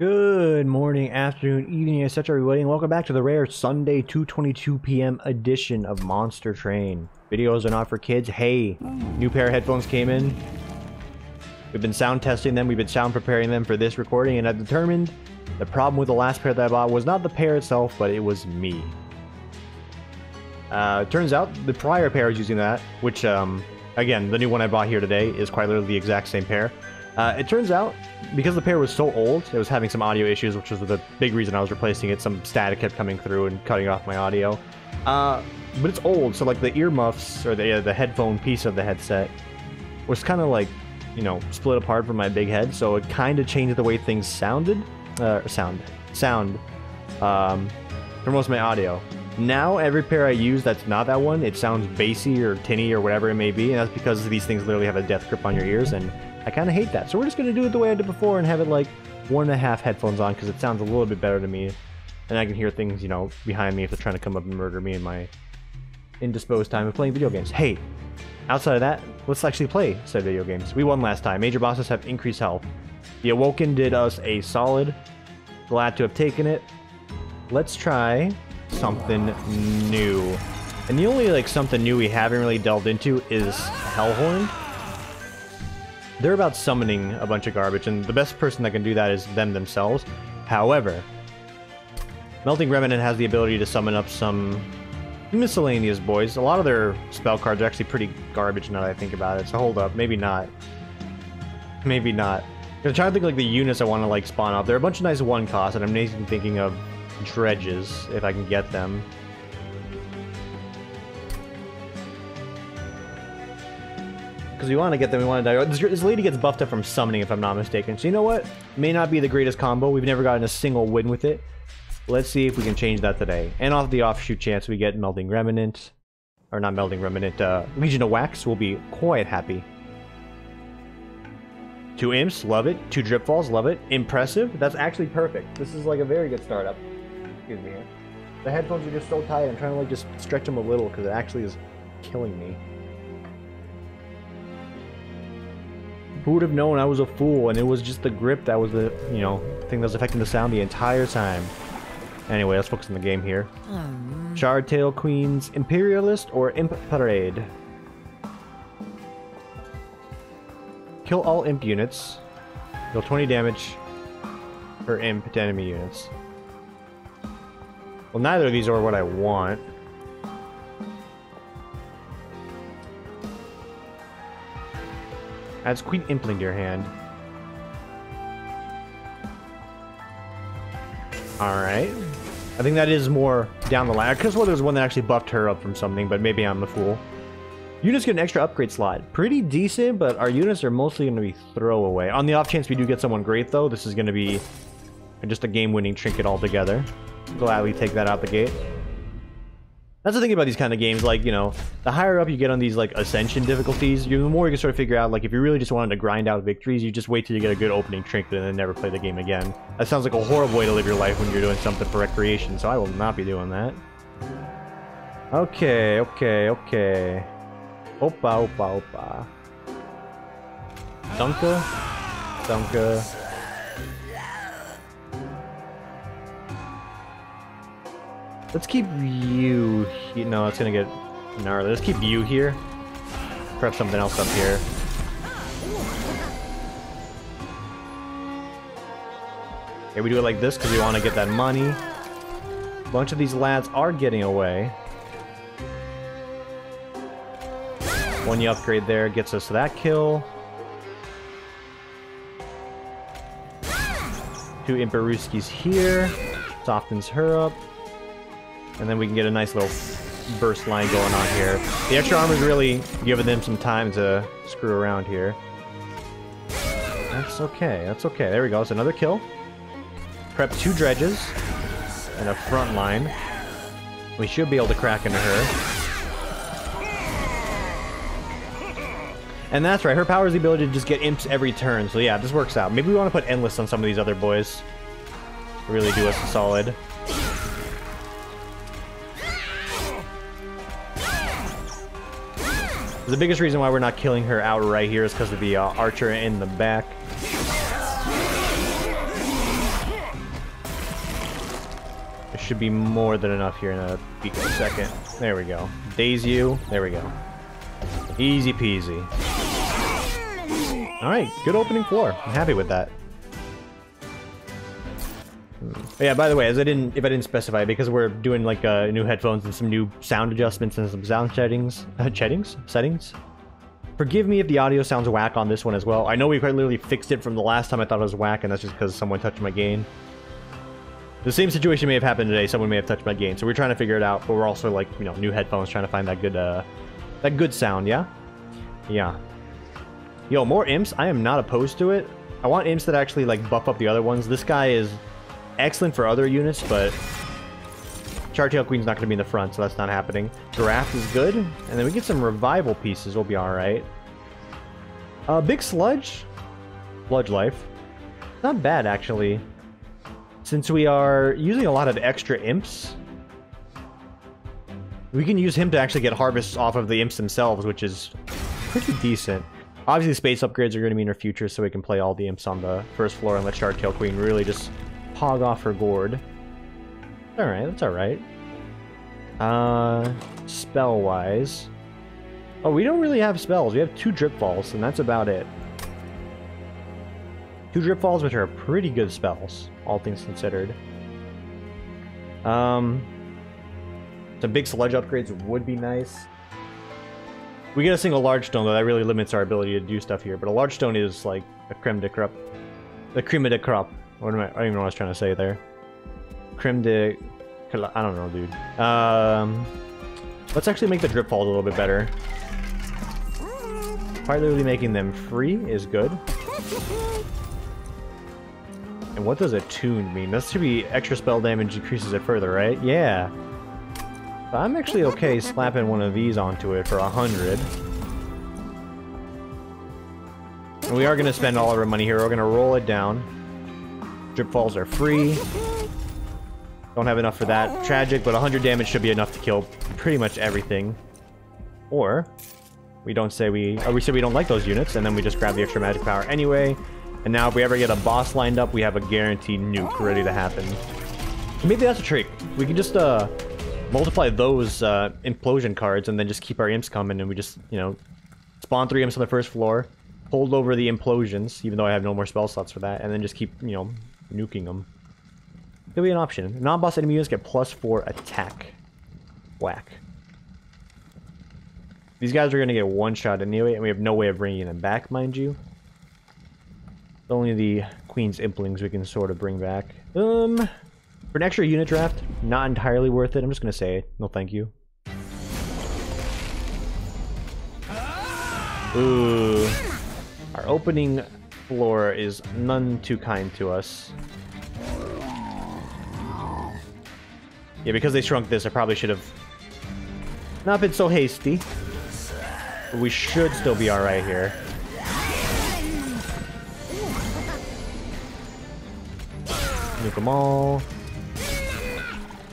Good morning, afternoon, evening, etc. everybody, and welcome back to the rare Sunday 2:22 p.m. edition of Monster Train. Videos are not for kids. Hey, new pair of headphones came in. We've been sound testing them, we've been sound preparing them for this recording, and I've determined the problem with the last pair that I bought was not the pair itself, but it was me. Turns out the prior pair is using that, which, again, the new one I bought here today is quite literally the exact same pair. It turns out, because the pair was so old, it was having some audio issues, which was the big reason I was replacing it. Some static kept coming through and cutting off my audio. But it's old, so like the earmuffs, or the headphone piece of the headset, was kind of like, you know, split apart from my big head, so it kind of changed the way things sounded. Sound. For most of my audio. Now, every pair I use that's not that one, it sounds bassy or tinny or whatever it may be, and that's because these things literally have a death grip on your ears, and I kind of hate that. So we're just going to do it the way I did before and have it like 1.5 headphones on, because it sounds a little bit better to me, and I can hear things, you know, behind me if they're trying to come up and murder me in my indisposed time of playing video games. Hey, outside of that, let's actually play said video games. We won last time. Major bosses have increased health. The Awoken did us a solid. Glad to have taken it. Let's try something new. And the only like something new we haven't really delved into is Hellhorn. They're about summoning a bunch of garbage, and the best person that can do that is them themselves. However, Melting Remnant has the ability to summon up some miscellaneous boys. A lot of their spell cards are actually pretty garbage now that I think about it, so hold up, maybe not. Maybe not. I'm trying to think like the units I want to like spawn up. There are a bunch of nice one costs, and I'm even thinking of dredges if I can get them. Because we want to get them, we want to die. This lady gets buffed up from summoning, if I'm not mistaken. So you know what? May not be the greatest combo. We've never gotten a single win with it. Let's see if we can change that today. And off the offshoot chance we get Melting Remnant, or not Melting Remnant, Legion of Wax, we'll be quite happy. 2 imps, love it. 2 drip falls, love it. Impressive. That's actually perfect. This is like a very good startup. Excuse me here. The headphones are just so tight. I'm trying to like just stretch them a little because it actually is killing me. Who would have known I was a fool, and it was just the grip that was the, you know, thing that was affecting the sound the entire time. Anyway, let's focus on the game here. Shardtail Queens, Imperialist, or Imp Parade? Kill all imp units. Deal 20 damage per imp to enemy units. Well, neither of these are what I want. Adds Queen Impling to your hand. Alright. I think that is more down the line. I could have sworn there was one that actually buffed her up from something, but maybe I'm the fool. Units get an extra upgrade slot. Pretty decent, but our units are mostly going to be throwaway. On the off chance we do get someone great, though, this is going to be just a game-winning trinket altogether. Gladly take that out the gate. That's the thing about these kind of games, like, you know, the higher up you get on these, like, Ascension difficulties, the more you can sort of figure out, like, if you really just wanted to grind out victories, you just wait till you get a good opening trinket and then never play the game again. That sounds like a horrible way to live your life when you're doing something for recreation, so I will not be doing that. Okay. Opa. Dunka. Let's keep you... No, it's gonna get gnarly. Let's keep you here. Prep something else up here. Okay, we do it like this because we want to get that money. A bunch of these lads are getting away. One you upgrade there gets us to that kill. 2 Imperuskis here. Softens her up. And then we can get a nice little burst line going on here. The extra armor is really giving them some time to screw around here. That's okay. That's okay. There we go. It's another kill. Prep 2 dredges and a front line. We should be able to crack into her. And that's right. Her power is the ability to just get imps every turn. So yeah, this works out. Maybe we want to put endless on some of these other boys. Really do us a solid. The biggest reason why we're not killing her outright here is because of the archer in the back. should be more than enough here in a second. There we go. Daze you. There we go. Easy peasy. Alright, good opening floor. I'm happy with that. Yeah, by the way, if I didn't specify, because we're doing like new headphones and some new sound adjustments and some sound settings, forgive me if the audio sounds whack on this one as well. I know we quite literally fixed it from the last time I thought it was whack, and that's just because someone touched my gain. The same situation may have happened today. Someone may have touched my gain, so we're trying to figure it out. But we're also like, you know, new headphones, trying to find that good sound. Yeah, yeah. Yo, more imps. I am not opposed to it. I want imps that actually like buff up the other ones. This guy is excellent for other units, but Chartail Queen's not going to be in the front, so that's not happening. Giraffe is good, and then we get some revival pieces. We'll be all right. Big Sludge Life. Not bad actually. Since we are using a lot of extra imps, we can use him to actually get harvests off of the imps themselves, which is pretty decent. Obviously, space upgrades are going to be in our future, so we can play all the imps on the first floor and let Chartail Queen really just hog off her gourd. Alright, that's alright. Spell-wise... Oh, we don't really have spells. We have 2 Drip Falls, and that's about it. 2 Drip Falls, which are pretty good spells, all things considered. Some big sludge upgrades would be nice. We get a single large stone, though. That really limits our ability to do stuff here. But a large stone is like a creme de crop. The creme de crop. What am I don't even know what I was trying to say there. Creme de... I don't know, dude. Let's actually make the drip falls a little bit better. Quite literally making them free is good. And what does attuned mean? That should be extra spell damage decreases it further, right? Yeah. So I'm actually okay slapping one of these onto it for 100. And we are going to spend all of our money here. We're going to roll it down. Drip falls are free. Don't have enough for that. Tragic, but 100 damage should be enough to kill pretty much everything. Or we don't say or we say we don't like those units, and then we just grab the extra magic power anyway. And now if we ever get a boss lined up, we have a guaranteed nuke ready to happen. Maybe that's a trick. We can just multiply those implosion cards and then just keep our imps coming, and we just, you know, spawn 3 imps on the first floor, hold over the implosions, even though I have no more spell slots for that, and then just keep, you know, nuking them. Could be an option. Non-boss enemy units get +4 attack. Whack. These guys are going to get one shot anyway, and we have no way of bringing them back, mind you. It's only the Queen's Implings we can sort of bring back. For an extra unit draft, not entirely worth it. I'm just going to say no thank you. Ooh. Our opening floor is none too kind to us. Yeah, because they shrunk this, I probably should have not been so hasty. But we should still be alright here. Nuke them all.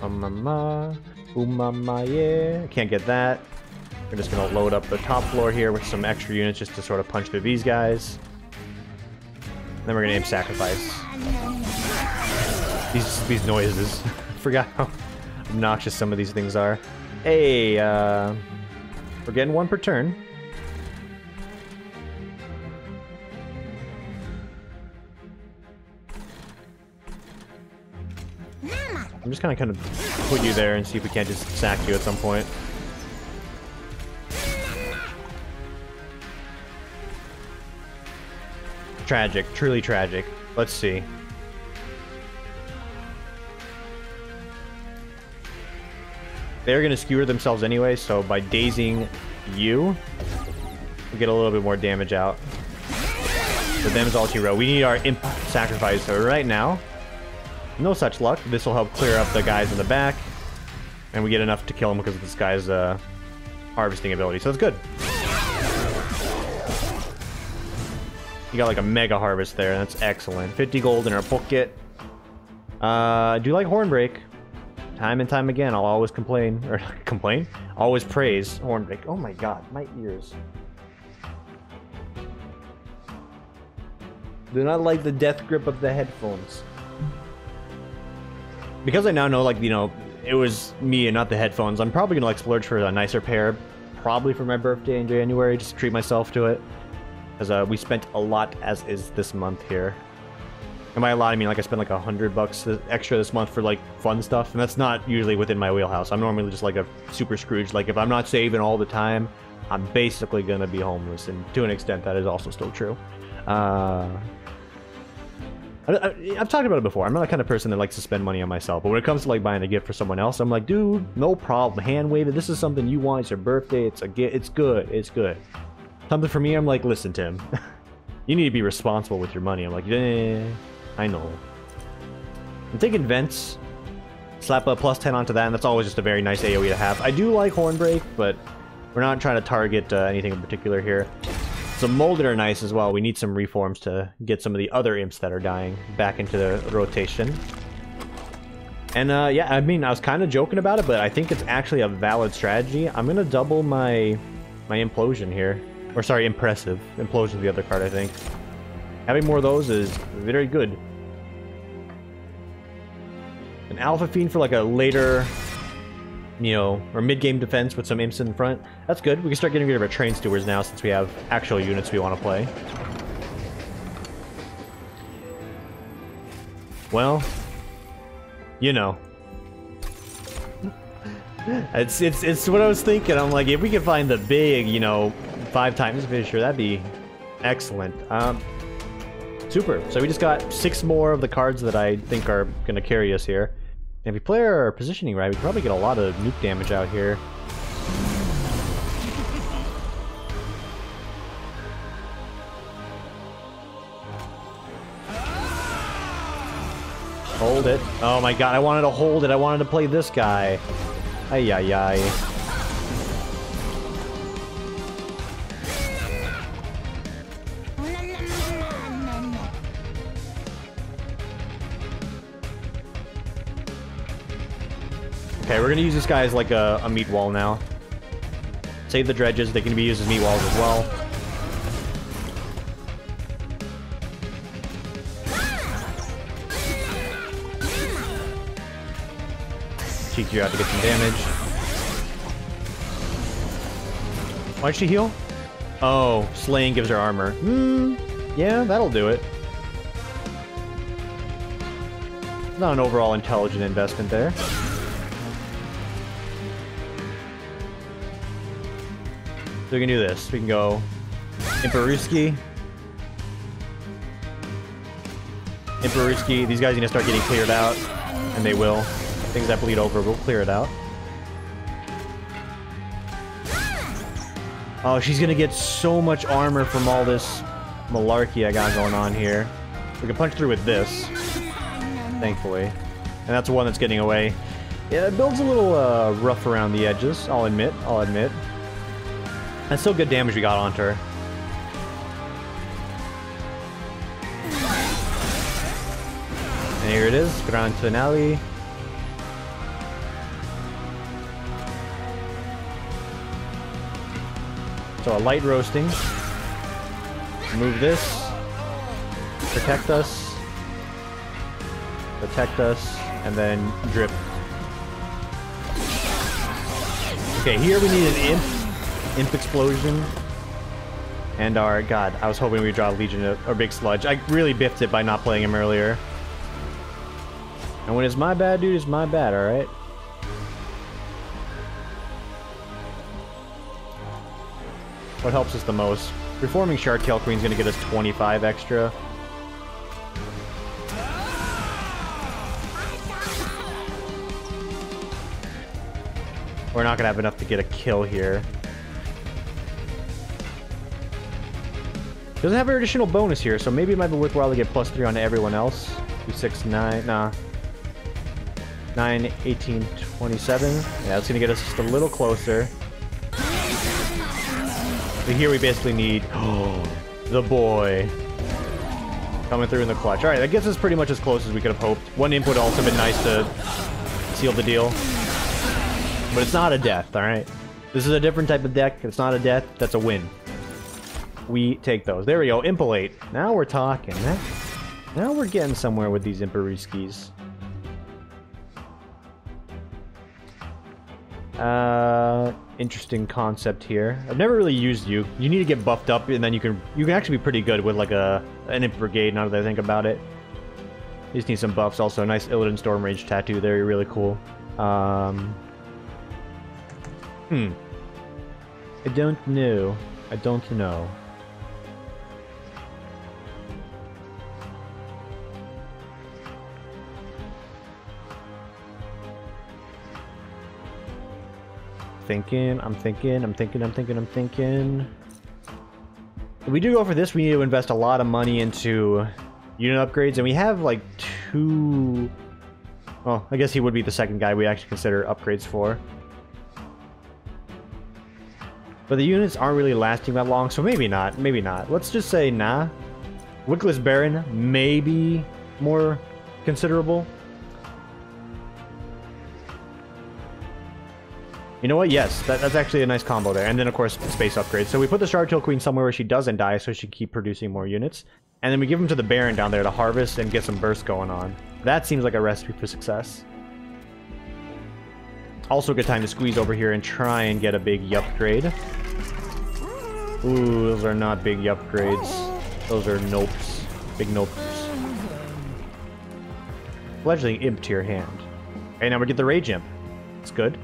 Mama, mama, yeah. Can't get that. We're just gonna load up the top floor here with some extra units just to sort of punch through these guys. Then we're gonna aim sacrifice. These noises. I forgot how obnoxious some of these things are. Hey, we're getting 1 per turn. I'm just kind of put you there and see if we can't just sack you at some point. Tragic, truly tragic. Let's see. They're going to skewer themselves anyway, so by dazing you, we get a little bit more damage out. So them is all she wrote. We need our imp sacrifice. So right now, no such luck. This will help clear up the guys in the back, and we get enough to kill them because of this guy's harvesting ability. So it's good. You got like a mega harvest there. That's excellent. 50 gold in our pocket. Do you like Hornbreak? Time and time again, I'll always complain, or complain? Always praise Hornbreak. Oh my god, my ears. Do not like the death grip of the headphones. because I now know, like, you know, it was me and not the headphones, I'm probably gonna like splurge for a nicer pair, probably for my birthday in January, just to treat myself to it. Because we spent a lot as is this month here. And by a lot, I mean like I spent like $100 extra this month for like fun stuff, and that's not usually within my wheelhouse. I'm normally just like a super Scrooge. Like if I'm not saving all the time, I'm basically gonna be homeless, and to an extent that is also still true. I've talked about it before. I'm not the kind of person that likes to spend money on myself, but when it comes to like buying a gift for someone else, I'm like, dude, no problem. Hand wave it. This is something you want. It's your birthday. It's a gift. It's good. It's good. Something for me, I'm like, listen, Tim, you need to be responsible with your money. I'm like, I know. I'm taking vents. Slap a +10 onto that, and that's always just a very nice AoE to have. I do like Hornbreak, but we're not trying to target anything in particular here. Some molded are nice as well. We need some reforms to get some of the other imps that are dying back into the rotation. And yeah, I mean, I was kind of joking about it, but I think it's actually a valid strategy. I'm gonna double my implosion here, or sorry, impressive. Implosion's the other card, I think. Having more of those is very good. An Alpha Fiend for like a later, you know, or mid-game defense with some imps in front. That's good. We can start getting rid of our train stewards now since we have actual units we want to play. Well, you know. It's what I was thinking. I'm like, if we could find the big, you know, 5 times finisher, that'd be excellent. Super. So we just got 6 more of the cards that I think are going to carry us here. And if we play our positioning right, we can probably get a lot of nuke damage out here. Hold it. Oh my god, I wanted to hold it. I wanted to play this guy. Ay, ay, ay. Okay, we're gonna use this guy as like a meat wall now. Save the dredges, they can be used as meat walls as well. Cheek you out to get some damage. Why'd she heal? Oh, slaying gives her armor. Yeah, that'll do it. Not an overall intelligent investment there. So we can do this. We can go Imperuski. Imperuski. These guys need to start getting cleared out. And they will. Things that bleed over, we'll clear it out. Oh, she's gonna get so much armor from all this malarkey I got going on here. We can punch through with this. Thankfully. And that's one that's getting away. Yeah, it builds a little rough around the edges, I'll admit. That's still good damage we got onto her. And here it is, Grand Finale. So a light roasting. Remove this. Protect us. Protect us. And then drip. Okay, here we need an imp explosion. And our god, I was hoping we'd draw a Legion or Big Sludge. I really biffed it by not playing him earlier. And when it's my bad, dude, it's my bad, alright? What helps us the most? Reforming Sharktail Queen's gonna get us 25 extra. We're not gonna have enough to get a kill here. Doesn't have an additional bonus here, so maybe it might be worthwhile to get +3 onto everyone else. 2, 6, 9, nah. 9, 18, 27. Yeah, that's gonna get us just a little closer. But here we basically need... Oh, the boy. Coming through in the clutch. Alright, that gets us pretty much as close as we could have hoped. One input also been nice to seal the deal. But it's not a death, alright? This is a different type of deck. It's not a death. That's a win. We take those. There we go. Impolate. Now we're talking. Now we're getting somewhere with these Imperuskis. Interesting concept here. I've never really used you. You need to get buffed up, and then you can actually be pretty good with like an imp brigade. Now that I think about it, you just need some buffs. Also, a nice Illidan Storm Rage tattoo there. You're really cool. I don't know. I don't know. I'm thinking. If we do go for this, we need to invest a lot of money into unit upgrades, and we have like 2... Well, I guess he would be the second guy we actually consider upgrades for. But the units aren't really lasting that long, so maybe not. Maybe not. Let's just say nah. Wickless Baron, maybe more considerable. You know what? Yes, that's actually a nice combo there. And then, of course, space upgrades. So we put the Shardtail Queen somewhere where she doesn't die, so she can keep producing more units. And then we give them to the Baron down there to harvest and get some burst going on. That seems like a recipe for success. Also a good time to squeeze over here and try and get a big upgrade. Ooh, those are not big upgrades. Those are nopes. Big nopes. Fledgling Imp to your hand. Okay, now we get the Rage Imp. It's good.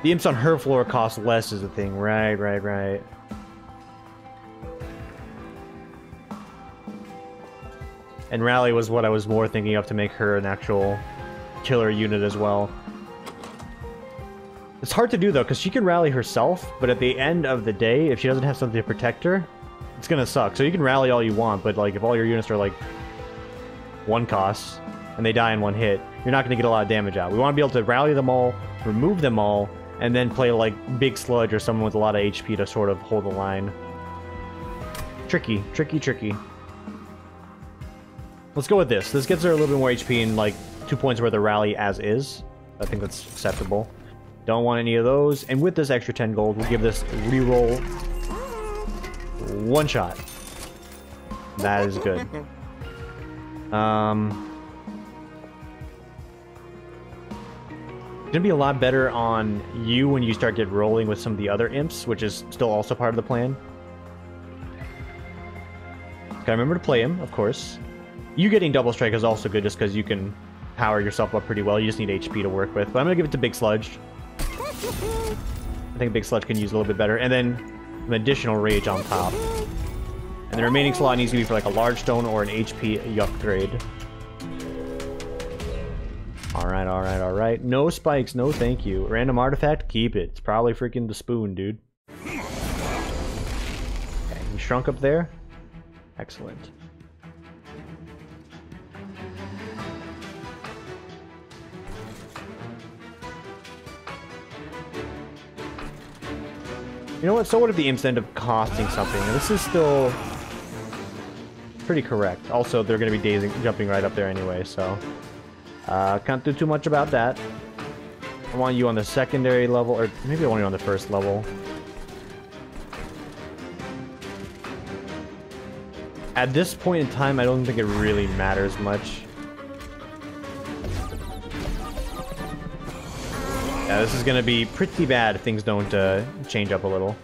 The imps on her floor cost less is the thing. Right. And Rally was what I was more thinking of to make her an actual killer unit as well. It's hard to do though, because she can rally herself, but at the end of the day, if she doesn't have something to protect her, it's gonna suck. So you can rally all you want, but like if all your units are like 1 cost, and they die in 1 hit, you're not gonna get a lot of damage out. We want to be able to rally them all, remove them all, and then play like Big Sludge or someone with a lot of HP to sort of hold the line. Tricky. Let's go with this. This gets her a little bit more HP and like 2 points worth of rally as is. I think that's acceptable. Don't want any of those. And with this extra 10 gold, we'll give this reroll 1 shot. That is good. It's gonna be a lot better on you when you start rolling with some of the other imps, which is still also part of the plan. Gotta remember to play him, of course. You getting double strike is also good just because you can power yourself up pretty well. You just need HP to work with. But I'm gonna give it to Big Sludge. I think Big Sludge can use a little bit better. And then an additional Rage on top. And the remaining slot needs to be for like a large stone or an HP upgrade. Alright. No spikes, no thank you. Random artifact, keep it. It's probably freaking the spoon, dude. Okay, you shrunk up there? Excellent. You know what? So what if the imps end up costing something? This is still pretty correct. Also, they're going to be jumping right up there anyway, so... can't do too much about that. I want you on the secondary level, or maybe I want you on the first level. At this point in time, I don't think it really matters much. Yeah, this is gonna be pretty bad if things don't change up a little.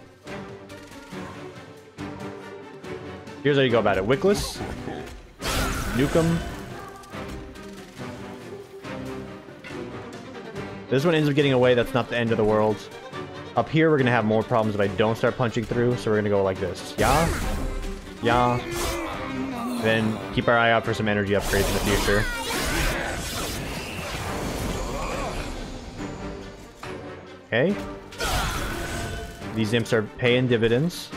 Here's how you go about it. Wickless. Nuke 'em. This one ends up getting away, that's not the end of the world. Up here, we're gonna have more problems if I don't start punching through, so we're gonna go like this. Yeah. Then keep our eye out for some energy upgrades in the future. Okay. These imps are paying dividends.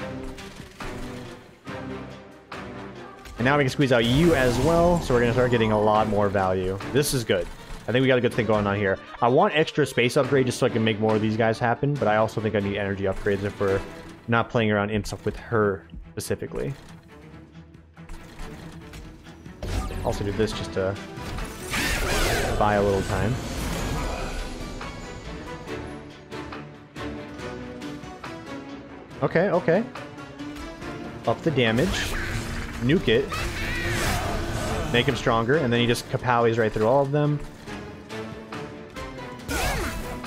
And now we can squeeze out you as well, so we're gonna start getting a lot more value. This is good. I think we got a good thing going on here. I want extra space upgrade just so I can make more of these guys happen, but I also think I need energy upgrades if we're not playing around imps with her specifically. Also do this just to buy a little time. Okay. Up the damage. Nuke it. Make him stronger, and then he just kapowies right through all of them.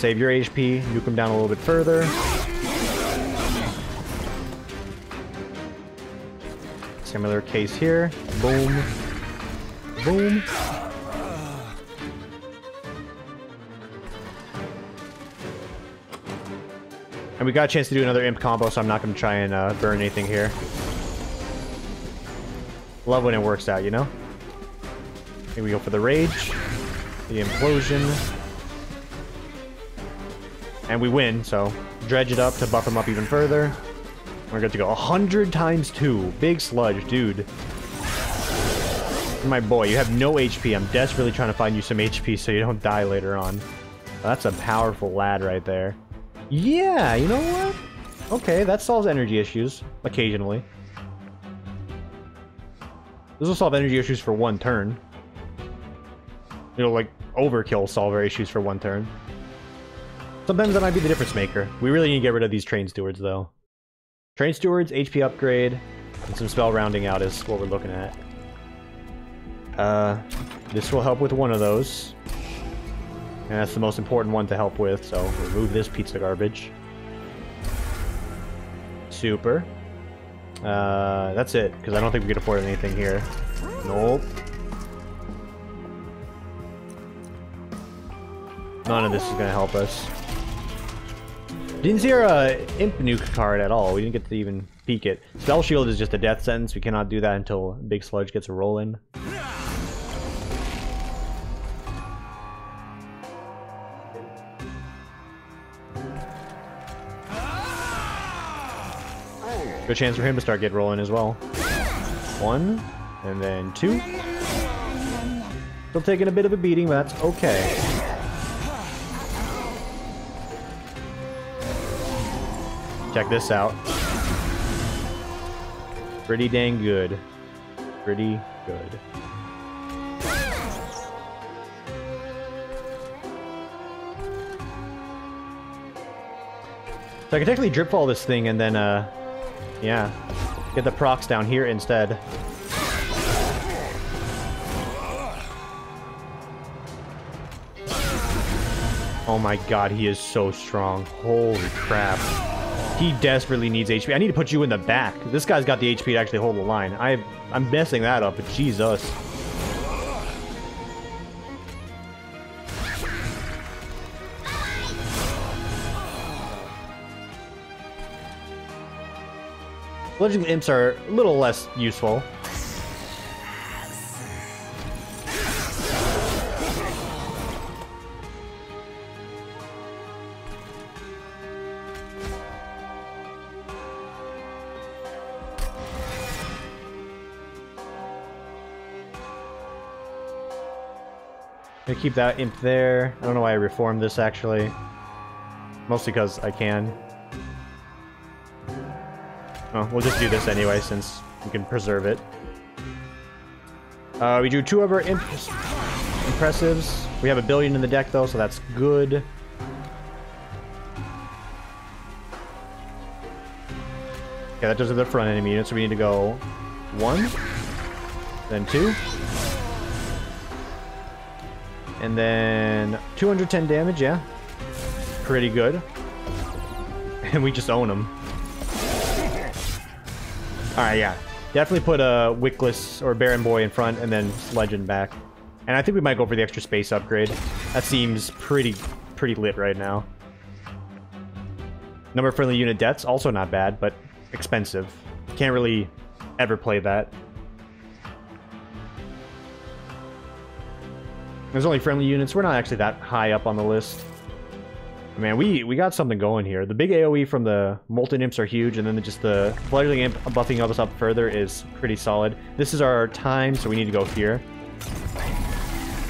Save your HP, nuke him down a little bit further. Similar case here. Boom. Boom. And we got a chance to do another imp combo, so I'm not going to try and burn anything here. Love when it works out, you know? Here we go for the rage. The implosion. And we win, so dredge it up to buff him up even further. We're good to go. 100 times 2. Big sludge, dude. My boy, you have no HP. I'm desperately trying to find you some HP so you don't die later on. That's a powerful lad right there. Yeah, you know what? Okay, that solves energy issues. Occasionally. This will solve energy issues for one turn. You know, like, overkill solve our issues for one turn. Sometimes that might be the difference maker. We really need to get rid of these train stewards, though. Train stewards, HP upgrade, and some spell rounding out is what we're looking at. This will help with one of those. And that's the most important one to help with, so remove this pizza garbage. Super. That's it, because I don't think we can afford anything here. Nope. None of this is going to help us. Didn't see our Imp Nuke card at all. We didn't get to even peek it. Spell Shield is just a death sentence. We cannot do that until Big Sludge gets a roll in. Good chance for him to start get rolling as well. 1, and then 2. Still taking a bit of a beating, but that's okay. Check this out. Pretty dang good. Pretty good. So I can technically drip fall this thing and then, yeah, get the procs down here instead. Oh my god, he is so strong. Holy crap. He desperately needs HP. I need to put you in the back. This guy's got the HP to actually hold the line. I'm messing that up, but Jesus. Bludgeoning imps are a little less useful. I'm gonna keep that imp there. I don't know why I reformed this actually. Mostly because I can. Oh, we'll just do this anyway since we can preserve it. We drew 2 of our impressives. We have a billion in the deck though, so that's good. Okay, that does it to the front enemy unit, so we need to go 1, then 2. And then 210 damage, yeah. Pretty good. And we just own them. Alright, yeah. Definitely put a Wickless or Baron Boy in front and then Legend back. And I think we might go for the extra space upgrade. That seems pretty lit right now. Number of friendly unit deaths, also not bad, but expensive. Can't really ever play that. There's only friendly units. We're not actually that high up on the list. Man, we got something going here. The big AoE from the Molten Imps are huge, and then just the Fledgling Imp buffing us up further is pretty solid. This is our time, so we need to go here.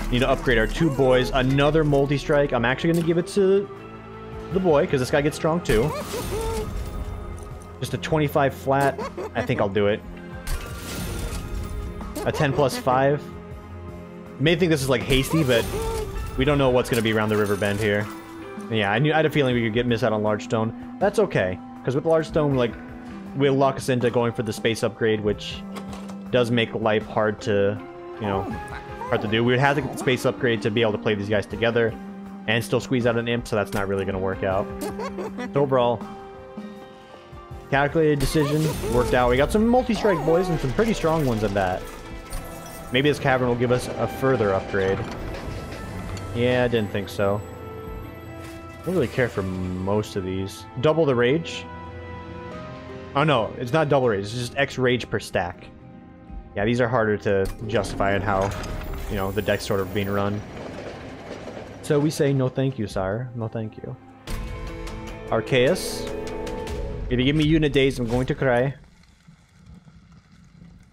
Need to upgrade our 2 boys. Another multi-strike. I'm actually going to give it to the boy, because this guy gets strong too. Just a 25 flat. I think I'll do it. A 10 plus 5. You may think this is like hasty, but we don't know what's going to be around the river bend here. Yeah, I had a feeling we could miss out on Large Stone. That's okay, because with Large Stone, like, will lock us into going for the space upgrade, which does make life hard to, you know, hard to do. We would have to get the space upgrade to be able to play these guys together. And still squeeze out an imp, so that's not really going to work out. So overall, calculated decision, worked out. We got some multi-strike boys and some pretty strong ones at that. Maybe this cavern will give us a further upgrade. Yeah, I didn't think so. I don't really care for most of these. Double the rage. Oh no, it's not double rage, it's just X rage per stack. Yeah, these are harder to justify in how, you know, the deck's sort of being run. So we say no thank you, sire. No thank you. Arceus. If you give me unit days, I'm going to cry.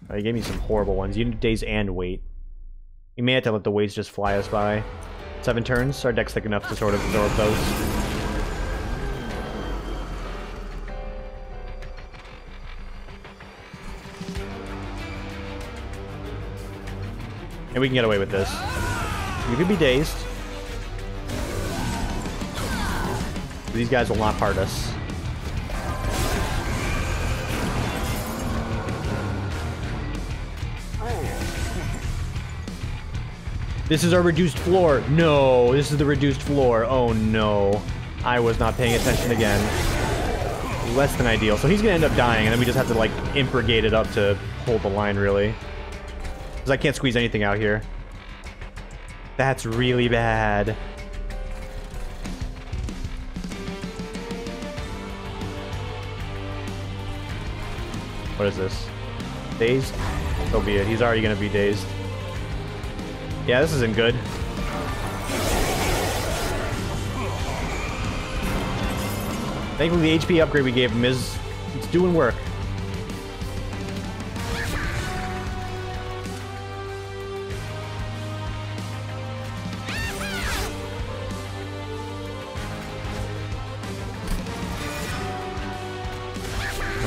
Oh, you gave me some horrible ones. Unit days and weight. You may have to let the weights just fly us by. 7 turns. Our deck's thick enough to sort of absorb those. And we can get away with this. You could be dazed. These guys will not part us. This is our reduced floor. No, this is the reduced floor. Oh no. I was not paying attention again. Less than ideal. So he's gonna end up dying, and then we just have to like impregate it up to hold the line, really. Because I can't squeeze anything out here. That's really bad. What is this? Dazed? So be it. He's already gonna be dazed. Yeah, this isn't good. Thankfully, the HP upgrade we gave him is... it's doing work.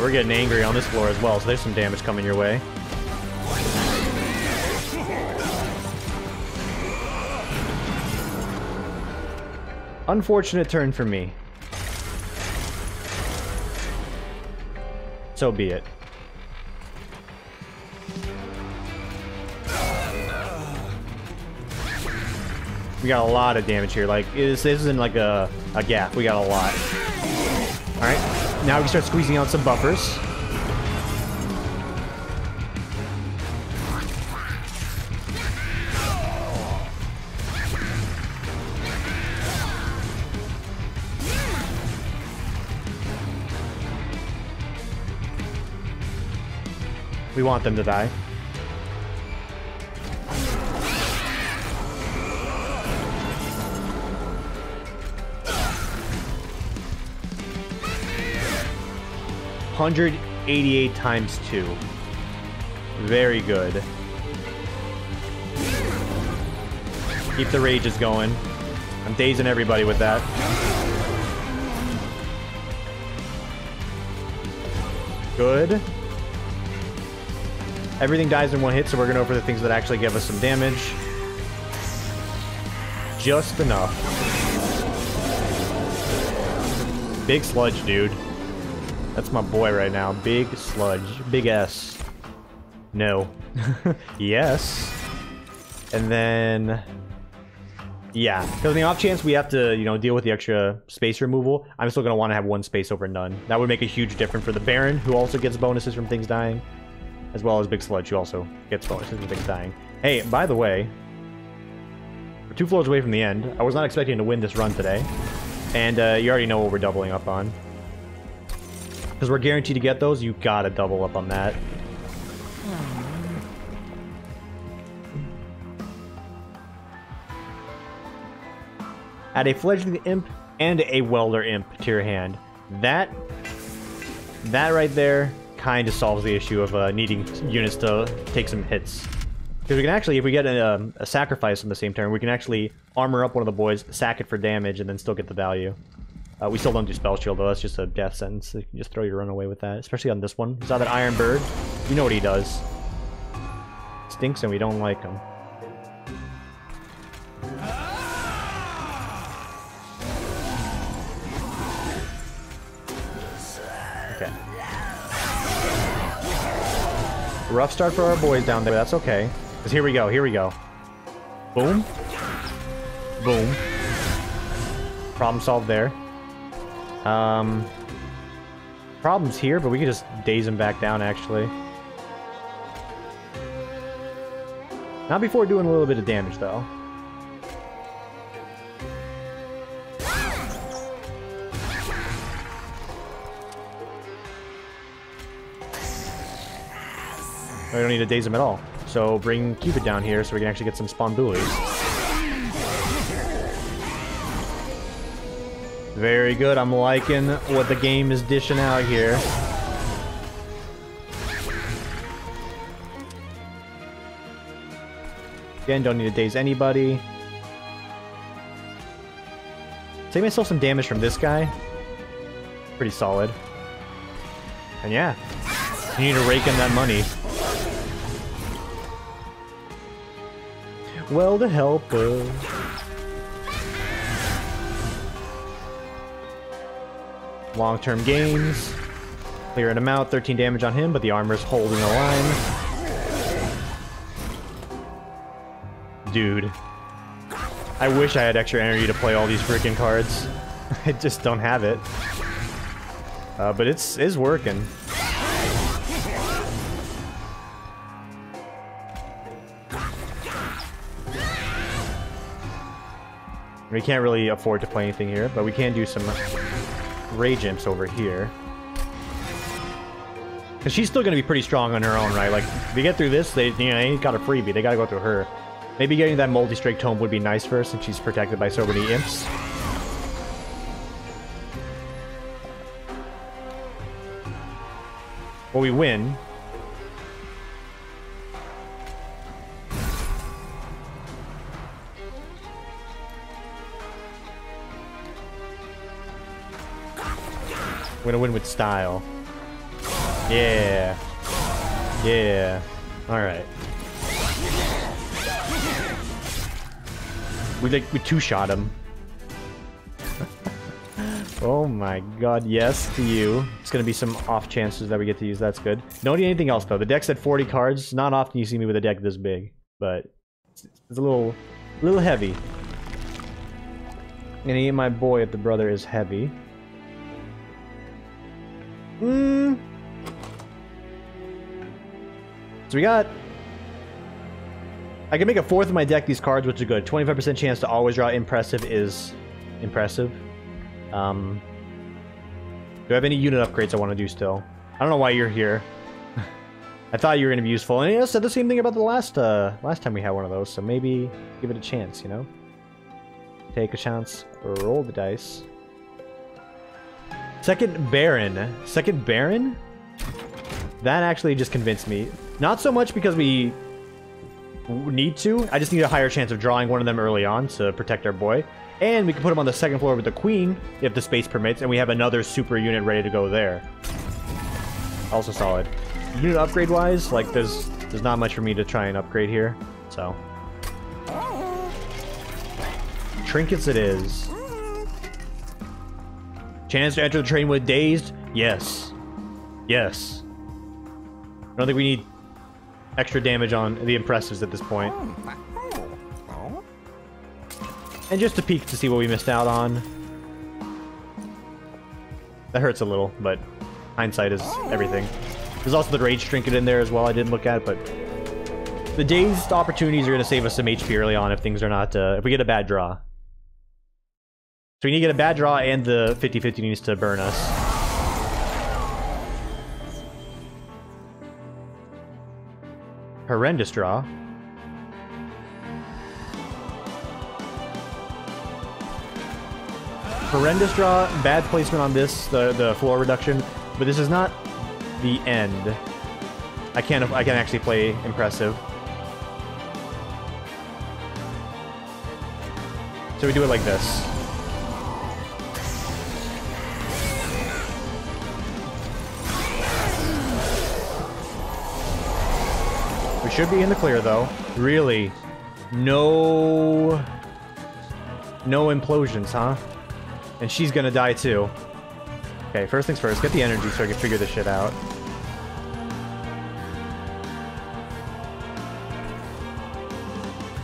We're getting angry on this floor as well, so there's some damage coming your way. Unfortunate turn for me. So be it. We got a lot of damage here. Like, this isn't like a gap. We got a lot. Alright, now we can start squeezing out some buffers. We want them to die. $188 times 2. Very good. Keep the rages going. I'm dazing everybody with that. Good. Everything dies in one hit, so we're gonna go for the things that actually give us some damage. Just enough. Big sludge, dude. That's my boy right now. Big sludge. Big S. No. Yes. And then... yeah. Because on the off chance we have to, you know, deal with the extra space removal, I'm still gonna want to have 1 space over none. That would make a huge difference for the Baron, who also gets bonuses from things dying. As well as Big Sludge, who also gets bonuses from things dying. Hey, by the way, we're 2 floors away from the end. I was not expecting to win this run today. And you already know what we're doubling up on. Because we're guaranteed to get those, you gotta double up on that. Add a Fledgling Imp and a Welder Imp to your hand. That right there kind of solves the issue of needing units to take some hits. Because we can actually, if we get a sacrifice on the same turn, we can actually armor up one of the boys, sack it for damage, and then still get the value. We still don't do Spell Shield, though. That's just a death sentence. You can just throw your run away with that, especially on this one. You saw that Iron Bird? You know what he does. Stinks and we don't like him. Okay. Rough start for our boys down there, but that's okay. Because here we go, here we go. Boom. Boom. Problem solved there. Problems here, but we could just daze him back down, actually. Not before doing a little bit of damage, though. We don't need to daze him at all. So bring Cupid down here so we can actually get some spawn buoys. Very good. I'm liking what the game is dishing out here. Again, don't need to daze anybody. Take myself some damage from this guy. Pretty solid. And yeah, you need to rake in that money. Well, to help us. Long-term gains. Clearing him out. 13 damage on him, but the armor's holding the line. Dude. I wish I had extra energy to play all these freaking cards. I just don't have it. But it's working. We can't really afford to play anything here, but we can do some rage imps over here. Because she's still going to be pretty strong on her own, right? Like, if they get through this, they ain't got a freebie. They got to go through her. Maybe getting that multi-strike tome would be nice for her since she's protected by so many imps. Well, we win. We're gonna win with style. Yeah. Yeah. Alright. We two-shot him. Oh my god, yes to you. It's gonna be some off chances that we get to use, that's good. Don't need anything else though. The deck's at 40 cards. Not often you see me with a deck this big, but it's a little heavy. I'm gonna eat my boy if the brother is heavy. So we got... I can make a fourth of my deck these cards, which is good. 25% chance to always draw impressive is impressive. Do I have any unit upgrades I want to do still? I don't know why you're here. I thought you were going to be useful. And I said the same thing about the last time we had one of those, so maybe give it a chance, you know? Take a chance, roll the dice. Second Baron. Second Baron? That actually just convinced me. Not so much because we need to. I just need a higher chance of drawing one of them early on to protect our boy. And we can put him on the second floor with the queen, if the space permits, and we have another super unit ready to go there. Also solid. Unit upgrade-wise, like, there's not much for me to try and upgrade here, so. Trinkets it is. Chance to enter the train with dazed? Yes. Yes. I don't think we need extra damage on the impressives at this point. And just a peek to see what we missed out on. That hurts a little, but hindsight is everything. There's also the rage trinket in there as well I didn't look at, but the dazed opportunities are going to save us some HP early on if things are not, if we get a bad draw. So we need to get a bad draw and the 50-50 needs to burn us. Horrendous draw. Horrendous draw, bad placement on this, the floor reduction, but this is not the end. I can actually play impressive. So we do it like this. We should be in the clear though. Really? No implosions, huh? And she's gonna die too. Okay, first things first, get the energy so I can figure this shit out.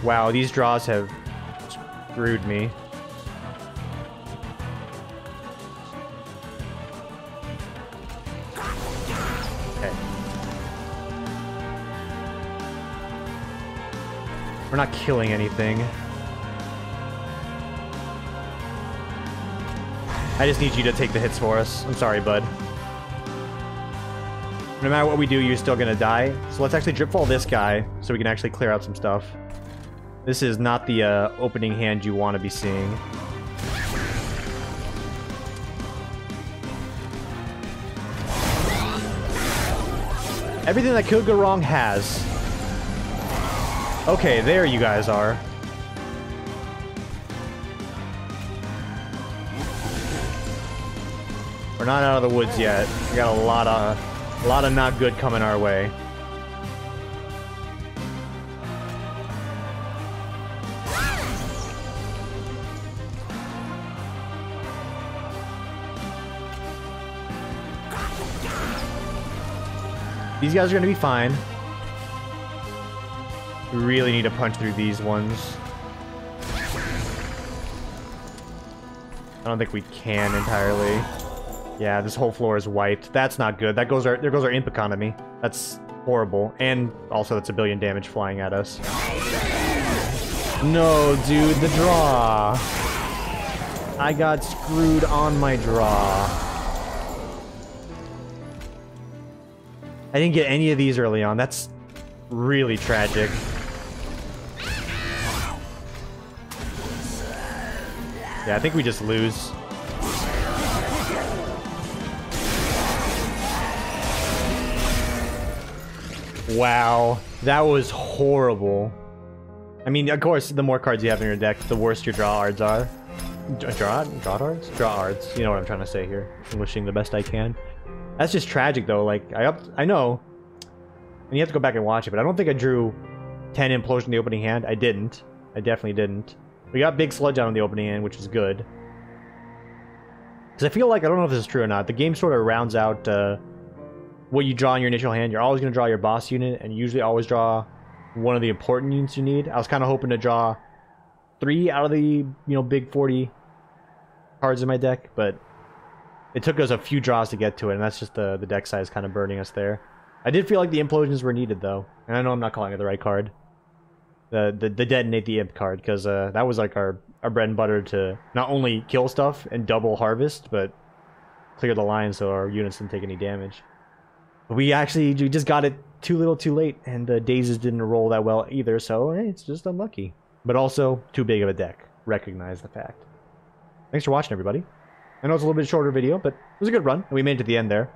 Wow, these draws have screwed me. We're not killing anything. I just need you to take the hits for us. I'm sorry, bud. No matter what we do, you're still gonna die. So let's actually drip fall this guy so we can actually clear out some stuff. This is not the opening hand you want to be seeing. Everything that could go wrong has. Okay, there you guys are. We're not out of the woods yet. We got a lot of not good coming our way. These guys are going to be fine. We really need to punch through these ones. I don't think we can entirely. Yeah, this whole floor is wiped. That's not good. There goes our imp economy. That's horrible. And also that's 1 billion damage flying at us. No, dude, the draw. I got screwed on my draw. I didn't get any of these early on. That's really tragic. Yeah, I think we just lose. Wow, that was horrible. I mean, of course, the more cards you have in your deck, the worse your draw odds are. Draw odds? Draw odds. You know what I'm trying to say here. Englishing the best I can. That's just tragic, though. Like, I know, and you have to go back and watch it, but I don't think I drew 10 implosion in the opening hand. I didn't. I definitely didn't. We got big sludge out on the opening hand, which is good. Because I feel like, I don't know if this is true or not, the game sort of rounds out what you draw in your initial hand. You're always going to draw your boss unit, and you usually always draw one of the important units you need. I was kind of hoping to draw 3 out of the, you know, big 40 cards in my deck, but it took us a few draws to get to it, and that's just the deck size kind of burning us there. I did feel like the implosions were needed, though. And I know I'm not calling it the right card. The detonate the imp card, because that was like our bread and butter to not only kill stuff and double harvest, but clear the line so our units didn't take any damage. But we just got it too little too late, and the daisies didn't roll that well either, so hey, it's just unlucky. But also, too big of a deck. Recognize the fact. Thanks for watching, everybody. I know it's a little bit shorter video, but it was a good run, and we made it to the end there.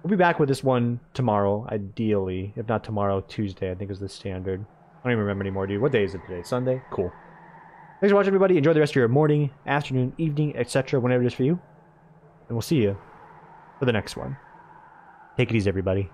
We'll be back with this one tomorrow, ideally. If not tomorrow, Tuesday, I think is the standard. I don't even remember anymore, dude. What day is it today? Sunday? Cool. Thanks for watching, everybody. Enjoy the rest of your morning, afternoon, evening, etc., whenever it is for you. And we'll see you for the next one. Take it easy, everybody.